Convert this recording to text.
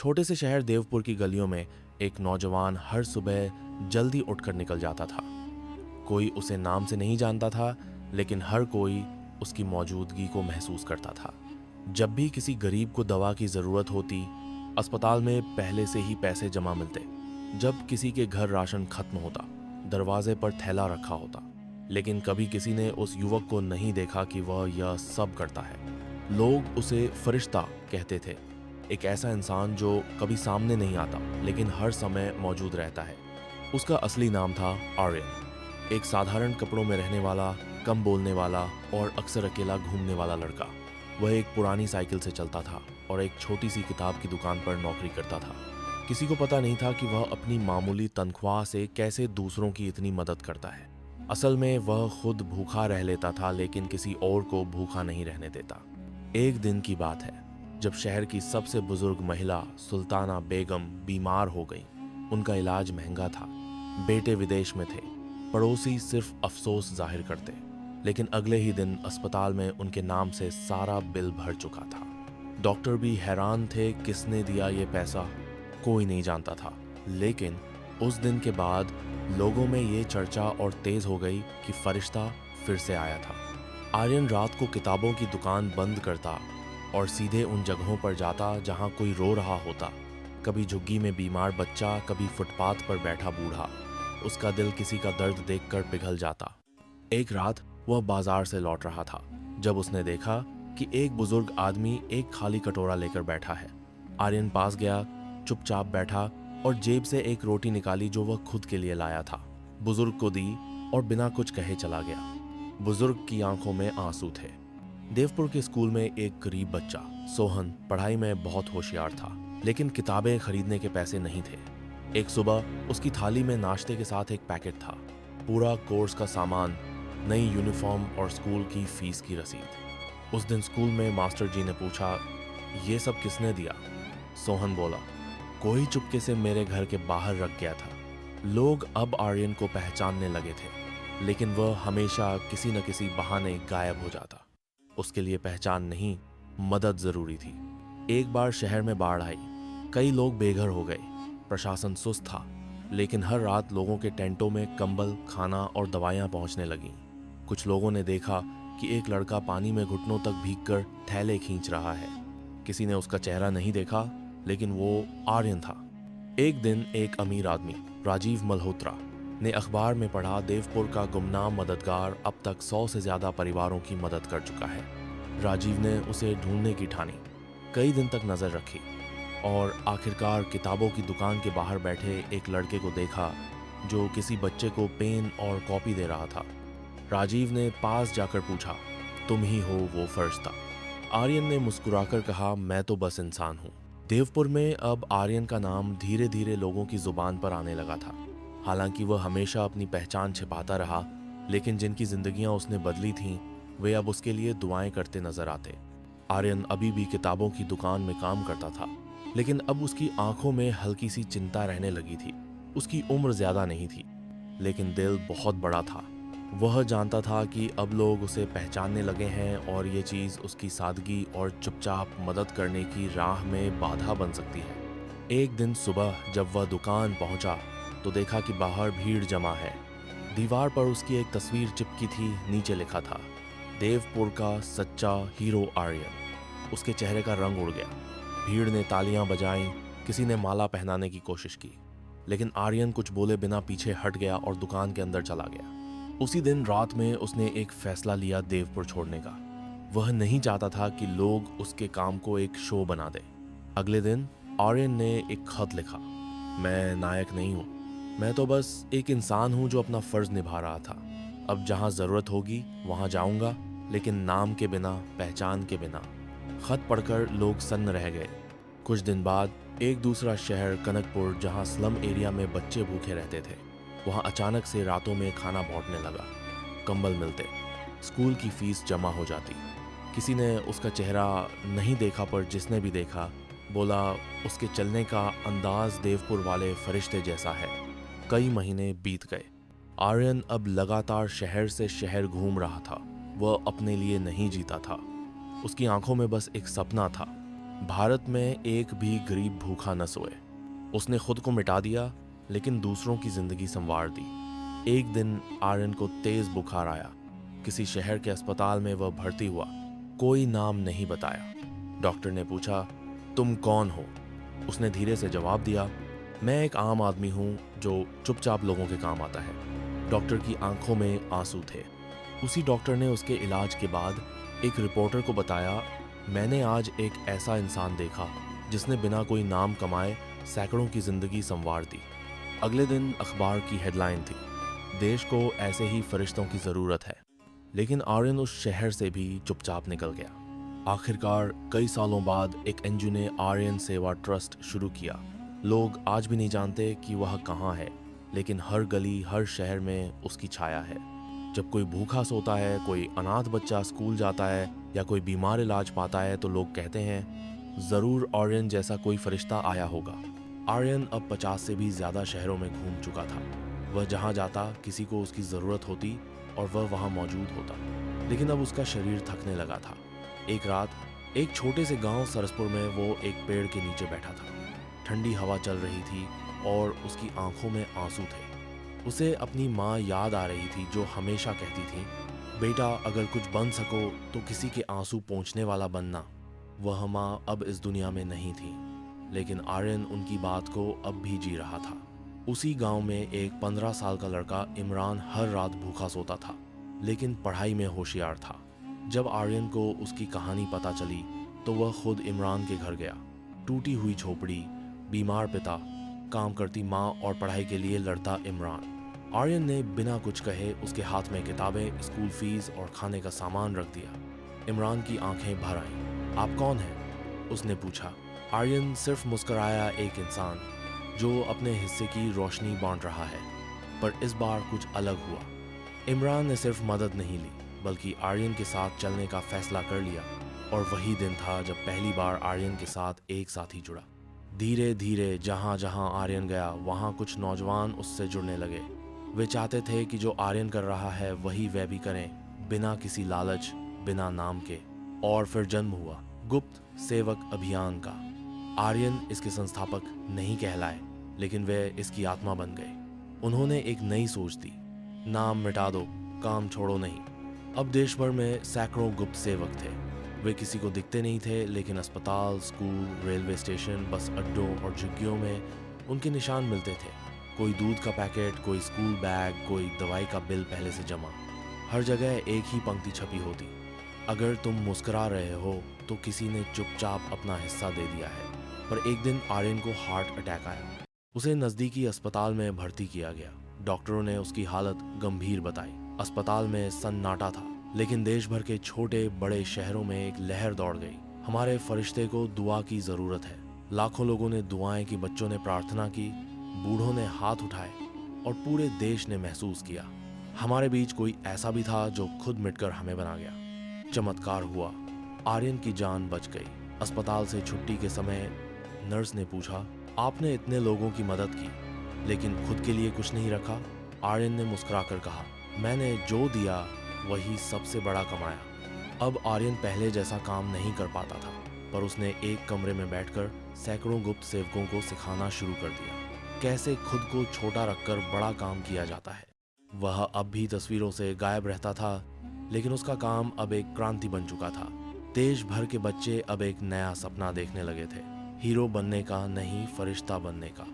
छोटे से शहर देवपुर की गलियों में एक नौजवान हर सुबह जल्दी उठकर निकल जाता था। कोई उसे नाम से नहीं जानता था, लेकिन हर कोई उसकी मौजूदगी को महसूस करता था। जब भी किसी गरीब को दवा की ज़रूरत होती, अस्पताल में पहले से ही पैसे जमा मिलते। जब किसी के घर राशन खत्म होता, दरवाजे पर थैला रखा होता। लेकिन कभी किसी ने उस युवक को नहीं देखा कि वह यह सब करता है। लोग उसे फरिश्ता कहते थे, एक ऐसा इंसान जो कभी सामने नहीं आता लेकिन हर समय मौजूद रहता है। उसका असली नाम था आर्यन, एक साधारण कपड़ों में रहने वाला, कम बोलने वाला और अक्सर अकेला घूमने वाला लड़का। वह एक पुरानी साइकिल से चलता था और एक छोटी सी किताब की दुकान पर नौकरी करता था। किसी को पता नहीं था कि वह अपनी मामूली तनख्वाह से कैसे दूसरों की इतनी मदद करता है। असल में वह खुद भूखा रह लेता था, लेकिन किसी और को भूखा नहीं रहने देता। एक दिन की बात है, जब शहर की सबसे बुजुर्ग महिला सुल्ताना बेगम बीमार हो गई। उनका इलाज महंगा था, बेटे विदेश में थे, पड़ोसी सिर्फ अफसोस जाहिर करते। लेकिन अगले ही दिन अस्पताल में उनके नाम से सारा बिल भर चुका था। डॉक्टर भी हैरान थे, किसने दिया ये पैसा, कोई नहीं जानता था। लेकिन उस दिन के बाद लोगों में ये चर्चा और तेज हो गई कि फरिश्ता फिर से आया था। आर्यन रात को किताबों की दुकान बंद करता और सीधे उन जगहों पर जाता जहां कोई रो रहा होता। कभी झुग्गी में बीमार बच्चा, कभी फुटपाथ पर बैठा बूढ़ा। उसका दिल किसी का दर्द देखकर पिघल जाता। एक रात वह बाजार से लौट रहा था, जब उसने देखा कि एक बुजुर्ग आदमी एक खाली कटोरा लेकर बैठा है। आर्यन पास गया, चुपचाप बैठा और जेब से एक रोटी निकाली जो वह खुद के लिए लाया था। बुजुर्ग को दी और बिना कुछ कहे चला गया। बुजुर्ग की आंखों में आंसू थे। देवपुर के स्कूल में एक गरीब बच्चा सोहन पढ़ाई में बहुत होशियार था, लेकिन किताबें खरीदने के पैसे नहीं थे। एक सुबह उसकी थाली में नाश्ते के साथ एक पैकेट था, पूरा कोर्स का सामान, नई यूनिफॉर्म और स्कूल की फीस की रसीद। उस दिन स्कूल में मास्टर जी ने पूछा, ये सब किसने दिया? सोहन बोला, कोई चुपके से मेरे घर के बाहर रख गया था। लोग अब आर्यन को पहचानने लगे थे, लेकिन वह हमेशा किसी न किसी बहाने गायब हो जाता। उसके लिए पहचान नहीं, मदद जरूरी थी। एक बार शहर में बाढ़ आई, कई लोग बेघर हो गए। प्रशासन सुस्त था, लेकिन हर रात लोगों के टेंटों में कंबल, खाना और दवाइयां पहुंचने लगीं। कुछ लोगों ने देखा कि एक लड़का पानी में घुटनों तक भीगकर थैले खींच रहा है। किसी ने उसका चेहरा नहीं देखा, लेकिन वो आर्यन था। एक दिन एक अमीर आदमी, राजीव मल्होत्रा, ने अखबार में पढ़ा, देवपुर का गुमनाम मददगार अब तक 100 से ज्यादा परिवारों की मदद कर चुका है। राजीव ने उसे ढूंढने की ठानी, कई दिन तक नजर रखी और आखिरकार किताबों की दुकान के बाहर बैठे एक लड़के को देखा जो किसी बच्चे को पेन और कॉपी दे रहा था। राजीव ने पास जाकर पूछा, तुम ही हो वो फरिश्ता? आर्यन ने मुस्कुराकर कहा, मैं तो बस इंसान हूँ। देवपुर में अब आर्यन का नाम धीरे धीरे लोगों की जुबान पर आने लगा था। हालांकि वह हमेशा अपनी पहचान छिपाता रहा, लेकिन जिनकी जिंदगियां उसने बदली थीं, वे अब उसके लिए दुआएं करते नजर आते। आर्यन अभी भी किताबों की दुकान में काम करता था, लेकिन अब उसकी आंखों में हल्की सी चिंता रहने लगी थी। उसकी उम्र ज्यादा नहीं थी, लेकिन दिल बहुत बड़ा था। वह जानता था कि अब लोग उसे पहचानने लगे हैं और ये चीज़ उसकी सादगी और चुपचाप मदद करने की राह में बाधा बन सकती है। एक दिन सुबह जब वह दुकान पहुंचा तो देखा कि बाहर भीड़ जमा है। दीवार पर उसकी एक तस्वीर चिपकी थी, नीचे लिखा था, देवपुर का सच्चा हीरो आर्यन। उसके चेहरे का रंग उड़ गया। भीड़ ने तालियां बजाईं, किसी ने माला पहनाने की कोशिश की, लेकिन आर्यन कुछ बोले बिना पीछे हट गया और दुकान के अंदर चला गया। उसी दिन रात में उसने एक फैसला लिया देवपुर छोड़ने का। वह नहीं चाहता था कि लोग उसके काम को एक शो बना दे। अगले दिन आर्यन ने एक खत लिखा, मैं नायक नहीं हूँ, मैं तो बस एक इंसान हूँ जो अपना फर्ज निभा रहा था। अब जहाँ जरूरत होगी वहाँ जाऊँगा, लेकिन नाम के बिना, पहचान के बिना। खत पढ़कर लोग सन्न रह गए। कुछ दिन बाद एक दूसरा शहर कनकपुर, जहाँ स्लम एरिया में बच्चे भूखे रहते थे, वहाँ अचानक से रातों में खाना बांटने लगा। कंबल मिलते, स्कूल की फीस जमा हो जाती। किसी ने उसका चेहरा नहीं देखा, पर जिसने भी देखा बोला, उसके चलने का अंदाज देवपुर वाले फरिश्ते जैसा है। कई महीने बीत गए। आर्यन अब लगातार शहर से शहर घूम रहा था। वह अपने लिए नहीं जीता था। उसकी आंखों में बस एक सपना था, भारत में एक भी गरीब भूखा न सोए। उसने खुद को मिटा दिया, लेकिन दूसरों की जिंदगी संवार दी। एक दिन आर्यन को तेज बुखार आया। किसी शहर के अस्पताल में वह भर्ती हुआ। कोई नाम नहीं बताया। डॉक्टर ने पूछा, तुम कौन हो? उसने धीरे से जवाब दिया, मैं एक आम आदमी हूँ जो चुपचाप लोगों के काम आता है। डॉक्टर की आंखों में आंसू थे। उसी डॉक्टर ने उसके इलाज के बाद एक रिपोर्टर को बताया, मैंने आज एक ऐसा इंसान देखा जिसने बिना कोई नाम कमाए सैकड़ों की जिंदगी संवार दी। अगले दिन अखबार की हेडलाइन थी, देश को ऐसे ही फरिश्तों की जरूरत है। लेकिन आर्यन उस शहर से भी चुपचाप निकल गया। आखिरकार कई सालों बाद एक एनजीओ ने आर्यन सेवा ट्रस्ट शुरू किया। लोग आज भी नहीं जानते कि वह कहाँ है, लेकिन हर गली हर शहर में उसकी छाया है। जब कोई भूखा सोता है, कोई अनाथ बच्चा स्कूल जाता है या कोई बीमार इलाज पाता है तो लोग कहते हैं, जरूर आर्यन जैसा कोई फरिश्ता आया होगा। आर्यन अब 50 से भी ज्यादा शहरों में घूम चुका था। वह जहाँ जाता किसी को उसकी जरूरत होती और वह वहाँ मौजूद होता। लेकिन अब उसका शरीर थकने लगा था। एक रात एक छोटे से गांव सरसपुर में वो एक पेड़ के नीचे बैठा था। ठंडी हवा चल रही थी और उसकी आंखों में आंसू थे। उसे अपनी माँ याद आ रही थी जो हमेशा कहती थी, बेटा अगर कुछ बन सको तो किसी के आंसू पोंछने वाला बनना। वह माँ अब इस दुनिया में नहीं थी, लेकिन आर्यन उनकी बात को अब भी जी रहा था। उसी गांव में एक 15 साल का लड़का इमरान हर रात भूखा सोता था, लेकिन पढ़ाई में होशियार था। जब आर्यन को उसकी कहानी पता चली तो वह खुद इमरान के घर गया। टूटी हुई झोपड़ी, बीमार पिता, काम करती माँ और पढ़ाई के लिए लड़ता इमरान। आर्यन ने बिना कुछ कहे उसके हाथ में किताबें, स्कूल फीस और खाने का सामान रख दिया। इमरान की आंखें भर आईं। आप कौन हैं? उसने पूछा। आर्यन सिर्फ मुस्कुराया, एक इंसान जो अपने हिस्से की रोशनी बांट रहा है। पर इस बार कुछ अलग हुआ। इमरान ने सिर्फ मदद नहीं ली, बल्कि आर्यन के साथ चलने का फैसला कर लिया। और वही दिन था जब पहली बार आर्यन के साथ एक साथी जुड़ा। धीरे धीरे जहाँ जहाँ आर्यन गया वहाँ कुछ नौजवान उससे जुड़ने लगे। वे चाहते थे कि जो आर्यन कर रहा है वही वे भी करें, बिना किसी लालच, बिना नाम के। और फिर जन्म हुआ गुप्त सेवक अभियान का। आर्यन इसके संस्थापक नहीं कहलाए, लेकिन वे इसकी आत्मा बन गए। उन्होंने एक नई सोच दी, नाम मिटा दो, काम छोड़ो नहीं। अब देश भर में सैकड़ों गुप्त सेवक थे। वे किसी को दिखते नहीं थे, लेकिन अस्पताल, स्कूल, रेलवे स्टेशन, बस अड्डों और झुग्गियों में उनके निशान मिलते थे। कोई दूध का पैकेट, कोई स्कूल बैग, कोई दवाई का बिल पहले से जमा। हर जगह एक ही पंक्ति छपी होती, अगर तुम मुस्कुरा रहे हो तो किसी ने चुपचाप अपना हिस्सा दे दिया है। पर एक दिन आर्यन को हार्ट अटैक आया। उसे नजदीकी अस्पताल में भर्ती किया गया। डॉक्टरों ने उसकी हालत गंभीर बताई। अस्पताल में सन्नाटा था, लेकिन देश भर के छोटे बड़े शहरों में एक लहर दौड़ गई, हमारे फरिश्ते को दुआ की जरूरत है। लाखों लोगों ने दुआएं की, बच्चों ने प्रार्थना की, बूढ़ों ने हाथ उठाए और पूरे देश ने महसूस किया, हमारे बीच कोई ऐसा भी था जो खुद मिटकर हमें बना गया। चमत्कार हुआ, आर्यन की जान बच गई। अस्पताल से छुट्टी के समय नर्स ने पूछा, आपने इतने लोगों की मदद की, लेकिन खुद के लिए कुछ नहीं रखा? आर्यन ने मुस्कुराकर कहा, मैंने जो दिया वही सबसे बड़ा कमाया। अब आर्यन पहले जैसा काम नहीं कर पाता था, पर उसने एक कमरे में बैठकर सैकड़ों गुप्त सेवकों को सिखाना शुरू कर दिया, कैसे खुद को छोटा रखकर बड़ा काम किया जाता है। वह अब भी तस्वीरों से गायब रहता था, लेकिन उसका काम अब एक क्रांति बन चुका था। देश भर के बच्चे अब एक नया सपना देखने लगे थे, हीरो बनने का नहीं, फरिश्ता बनने का।